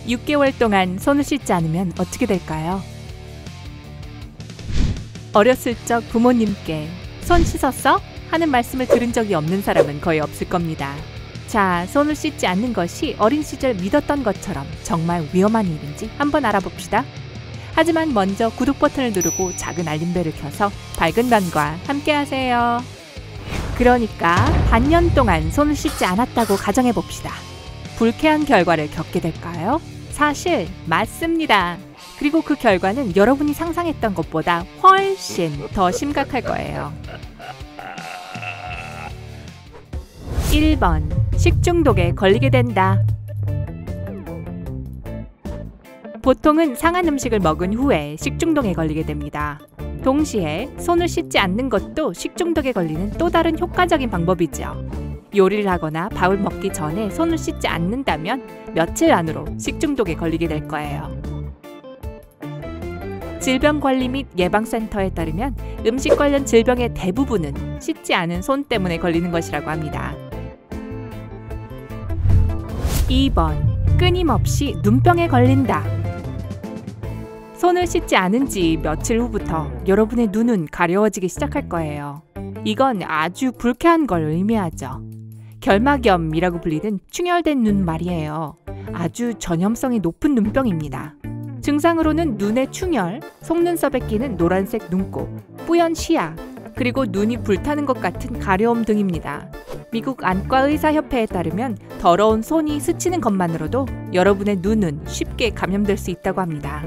6개월 동안 손을 씻지 않으면 어떻게 될까요? 어렸을 적 부모님께 손 씻었어? 하는 말씀을 들은 적이 없는 사람은 거의 없을 겁니다. 자, 손을 씻지 않는 것이 어린 시절 믿었던 것처럼 정말 위험한 일인지 한번 알아봅시다. 하지만 먼저 구독 버튼을 누르고 작은 알림벨을 켜서 밝은 밤과 함께 하세요. 그러니까 반년 동안 손을 씻지 않았다고 가정해봅시다. 불쾌한 결과를 겪게 될까요? 사실 맞습니다. 그리고 그 결과는 여러분이 상상했던 것보다 훨씬 더 심각할 거예요. 1번, 식중독에 걸리게 된다. 보통은 상한 음식을 먹은 후에 식중독에 걸리게 됩니다. 동시에 손을 씻지 않는 것도 식중독에 걸리는 또 다른 효과적인 방법이죠. 요리를 하거나 밥을 먹기 전에 손을 씻지 않는다면 며칠 안으로 식중독에 걸리게 될 거예요. 질병관리 및 예방센터에 따르면 음식 관련 질병의 대부분은 씻지 않은 손 때문에 걸리는 것이라고 합니다. 2번, 끊임없이 눈병에 걸린다. 손을 씻지 않은 지 며칠 후부터 여러분의 눈은 가려워지기 시작할 거예요. 이건 아주 불쾌한 걸 의미하죠. 결막염이라고 불리는 충혈된 눈 말이에요. 아주 전염성이 높은 눈병입니다. 증상으로는 눈의 충혈, 속눈썹에 끼는 노란색 눈곱, 뿌연 시야, 그리고 눈이 불타는 것 같은 가려움 등입니다. 미국 안과의사협회에 따르면 더러운 손이 스치는 것만으로도 여러분의 눈은 쉽게 감염될 수 있다고 합니다.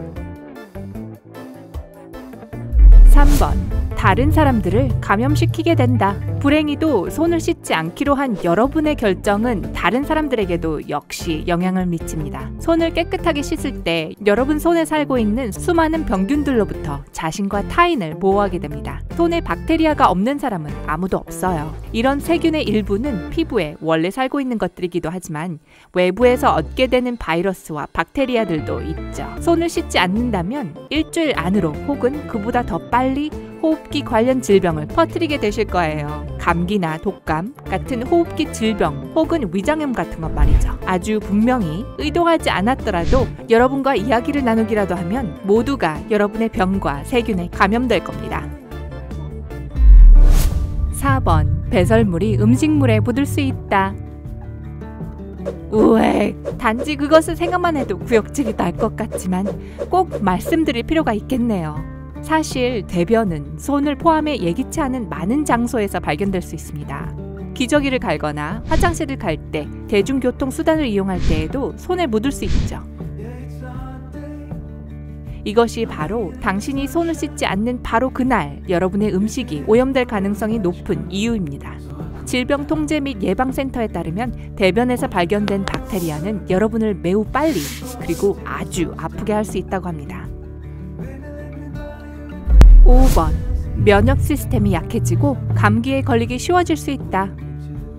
3번, 다른 사람들을 감염시키게 된다. 불행히도 손을 씻지 않기로 한 여러분의 결정은 다른 사람들에게도 역시 영향을 미칩니다. 손을 깨끗하게 씻을 때 여러분 손에 살고 있는 수많은 병균들로부터 자신과 타인을 보호하게 됩니다. 손에 박테리아가 없는 사람은 아무도 없어요. 이런 세균의 일부는 피부에 원래 살고 있는 것들이기도 하지만 외부에서 얻게 되는 바이러스와 박테리아들도 있죠. 손을 씻지 않는다면 일주일 안으로 혹은 그보다 더 빨리 호흡기 관련 질병을 퍼뜨리게 되실 거예요. 감기나 독감 같은 호흡기 질병 혹은 위장염 같은 것 말이죠. 아주 분명히 의도하지 않았더라도 여러분과 이야기를 나누기라도 하면 모두가 여러분의 병과 세균에 감염될 겁니다. 4번, 배설물이 음식물에 묻을 수 있다. 우엑, 단지 그것을 생각만 해도 구역질이 날 것 같지만 꼭 말씀드릴 필요가 있겠네요. 사실 대변은 손을 포함해 예기치 않은 많은 장소에서 발견될 수 있습니다. 기저귀를 갈거나 화장실을 갈 때, 대중교통 수단을 이용할 때에도 손에 묻을 수 있죠. 이것이 바로 당신이 손을 씻지 않는 바로 그날 여러분의 음식이 오염될 가능성이 높은 이유입니다. 질병통제 및 예방센터에 따르면 대변에서 발견된 박테리아는 여러분을 매우 빨리 그리고 아주 아프게 할 수 있다고 합니다. 5번, 면역 시스템이 약해지고 감기에 걸리기 쉬워질 수 있다.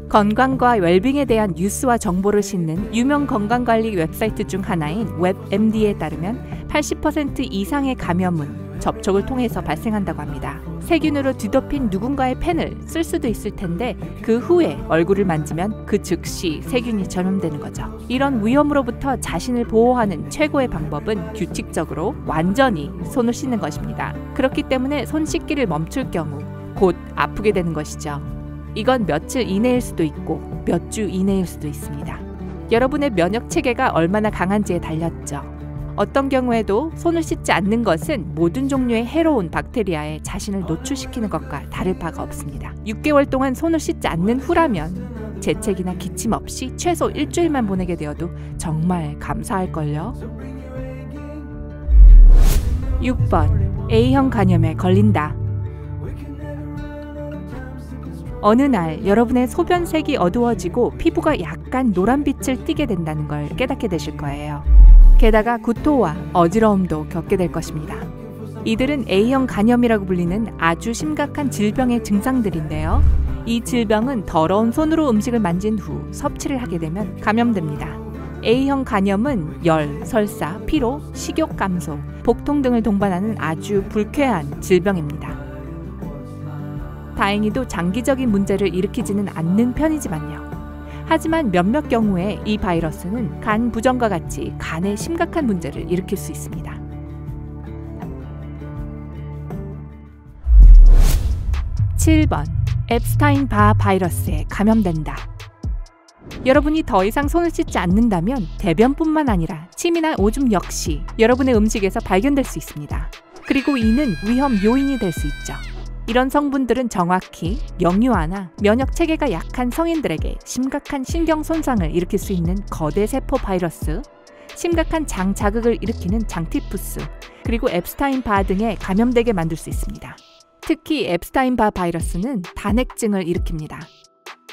건강과 웰빙에 대한 뉴스와 정보를 싣는 유명 건강관리 웹사이트 중 하나인 웹MD에 따르면 80% 이상의 감염은 접촉을 통해서 발생한다고 합니다. 세균으로 뒤덮인 누군가의 펜을 쓸 수도 있을 텐데 그 후에 얼굴을 만지면 그 즉시 세균이 전염되는 거죠. 이런 위험으로부터 자신을 보호하는 최고의 방법은 규칙적으로 완전히 손을 씻는 것입니다. 그렇기 때문에 손 씻기를 멈출 경우 곧 아프게 되는 것이죠. 이건 며칠 이내일 수도 있고 몇 주 이내일 수도 있습니다. 여러분의 면역 체계가 얼마나 강한지에 달렸죠. 어떤 경우에도 손을 씻지 않는 것은 모든 종류의 해로운 박테리아에 자신을 노출시키는 것과 다를 바가 없습니다. 6개월 동안 손을 씻지 않는 후라면 재채기나 기침 없이 최소 일주일만 보내게 되어도 정말 감사할걸요. 6번, A형 간염에 걸린다. 어느 날 여러분의 소변색이 어두워지고 피부가 약간 노란빛을 띠게 된다는 걸 깨닫게 되실 거예요. 게다가 구토와 어지러움도 겪게 될 것입니다. 이들은 A형 간염이라고 불리는 아주 심각한 질병의 증상들인데요. 이 질병은 더러운 손으로 음식을 만진 후 섭취를 하게 되면 감염됩니다. A형 간염은 열, 설사, 피로, 식욕 감소, 복통 등을 동반하는 아주 불쾌한 질병입니다. 다행히도 장기적인 문제를 일으키지는 않는 편이지만요. 하지만 몇몇 경우에 이 바이러스는 간 부전과 같이 간에 심각한 문제를 일으킬 수 있습니다. 7번, 앱스타인-바 바이러스에 감염된다. 여러분이 더 이상 손을 씻지 않는다면 대변뿐만 아니라 침이나 오줌 역시 여러분의 음식에서 발견될 수 있습니다. 그리고 이는 위험 요인이 될 수 있죠. 이런 성분들은 정확히 영유아나 면역 체계가 약한 성인들에게 심각한 신경 손상을 일으킬 수 있는 거대 세포 바이러스, 심각한 장 자극을 일으키는 장티푸스, 그리고 앱스타인-바 등에 감염되게 만들 수 있습니다. 특히 앱스타인-바 바이러스는 단액증을 일으킵니다.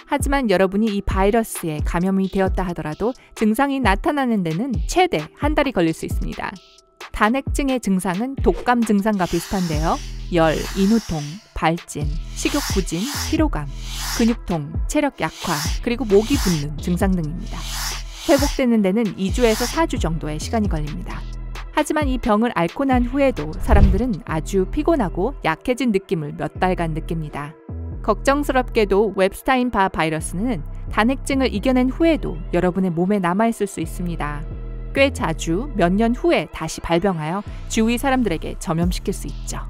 하지만 여러분이 이 바이러스에 감염이 되었다 하더라도 증상이 나타나는 데는 최대 한 달이 걸릴 수 있습니다. 단액증의 증상은 독감 증상과 비슷한데요. 열, 인후통, 발진, 식욕 부진, 피로감, 근육통, 체력 약화, 그리고 목이 붓는 증상 등입니다. 회복되는 데는 2주에서 4주 정도의 시간이 걸립니다. 하지만 이 병을 앓고 난 후에도 사람들은 아주 피곤하고 약해진 느낌을 몇 달간 느낍니다. 걱정스럽게도 앱스타인-바 바이러스는 단액증을 이겨낸 후에도 여러분의 몸에 남아있을 수 있습니다. 꽤 자주 몇 년 후에 다시 발병하여 주위 사람들에게 전염시킬 수 있죠.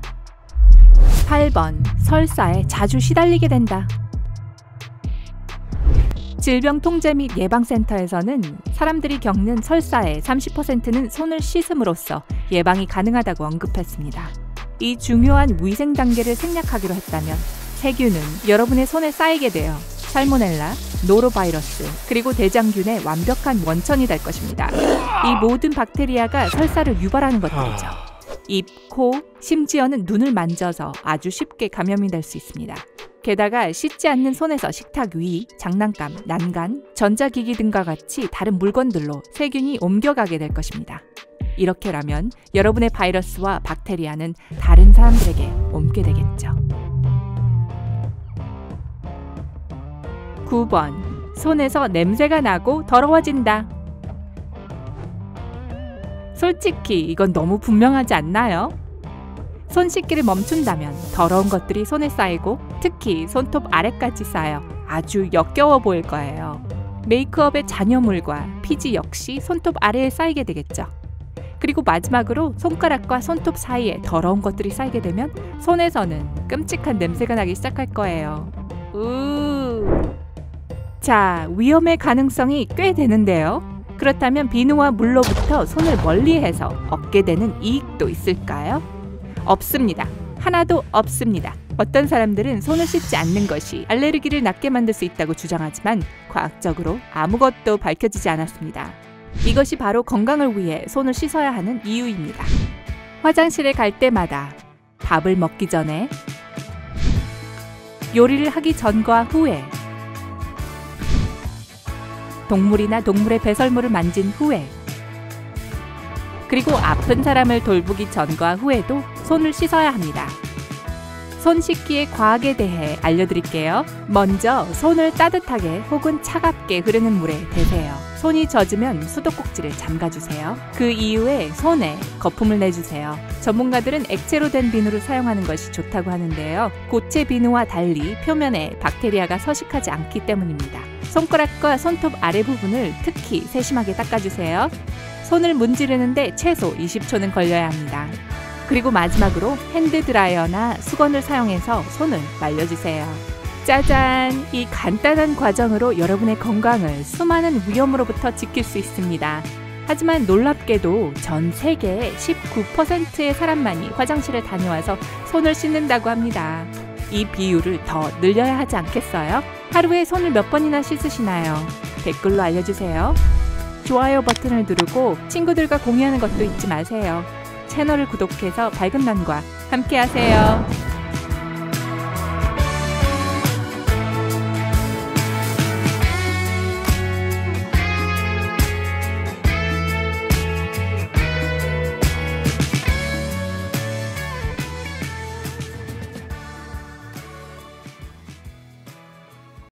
8번, 설사에 자주 시달리게 된다. 질병통제 및 예방센터에서는 사람들이 겪는 설사의 30%는 손을 씻음으로써 예방이 가능하다고 언급했습니다. 이 중요한 위생 단계를 생략하기로 했다면 세균은 여러분의 손에 쌓이게 되어 살모넬라, 노로바이러스, 그리고 대장균의 완벽한 원천이 될 것입니다. 이 모든 박테리아가 설사를 유발하는 것들이죠. 입, 코, 심지어는 눈을 만져서 아주 쉽게 감염이 될 수 있습니다. 게다가 씻지 않는 손에서 식탁 위, 장난감, 난간, 전자기기 등과 같이 다른 물건들로 세균이 옮겨가게 될 것입니다. 이렇게라면 여러분의 바이러스와 박테리아는 다른 사람들에게 옮게 되겠죠. 9번, 손에서 냄새가 나고 더러워진다. 솔직히 이건 너무 분명하지 않나요? 손 씻기를 멈춘다면 더러운 것들이 손에 쌓이고 특히 손톱 아래까지 쌓여 아주 역겨워 보일 거예요. 메이크업의 잔여물과 피지 역시 손톱 아래에 쌓이게 되겠죠. 그리고 마지막으로 손가락과 손톱 사이에 더러운 것들이 쌓이게 되면 손에서는 끔찍한 냄새가 나기 시작할 거예요. 자, 위험의 가능성이 꽤 되는데요. 그렇다면 비누와 물로부터 손을 멀리해서 얻게 되는 이익도 있을까요? 없습니다. 하나도 없습니다. 어떤 사람들은 손을 씻지 않는 것이 알레르기를 낫게 만들 수 있다고 주장하지만 과학적으로 아무것도 밝혀지지 않았습니다. 이것이 바로 건강을 위해 손을 씻어야 하는 이유입니다. 화장실에 갈 때마다, 밥을 먹기 전에, 요리를 하기 전과 후에, 동물이나 동물의 배설물을 만진 후에, 그리고 아픈 사람을 돌보기 전과 후에도 손을 씻어야 합니다. 손 씻기의 과학에 대해 알려드릴게요. 먼저 손을 따뜻하게 혹은 차갑게 흐르는 물에 대세요. 손이 젖으면 수도꼭지를 잠가주세요. 그 이후에 손에 거품을 내주세요. 전문가들은 액체로 된 비누를 사용하는 것이 좋다고 하는데요. 고체 비누와 달리 표면에 박테리아가 서식하지 않기 때문입니다. 손가락과 손톱 아래 부분을 특히 세심하게 닦아주세요. 손을 문지르는데 최소 20초는 걸려야 합니다. 그리고 마지막으로 핸드드라이어나 수건을 사용해서 손을 말려주세요. 짜잔! 이 간단한 과정으로 여러분의 건강을 수많은 위험으로부터 지킬 수 있습니다. 하지만 놀랍게도 전 세계의 19%의 사람만이 화장실에 다녀와서 손을 씻는다고 합니다. 이 비율을 더 늘려야 하지 않겠어요? 하루에 손을 몇 번이나 씻으시나요? 댓글로 알려주세요. 좋아요 버튼을 누르고 친구들과 공유하는 것도 잊지 마세요. 채널을 구독해서 밝은 면과 함께 하세요.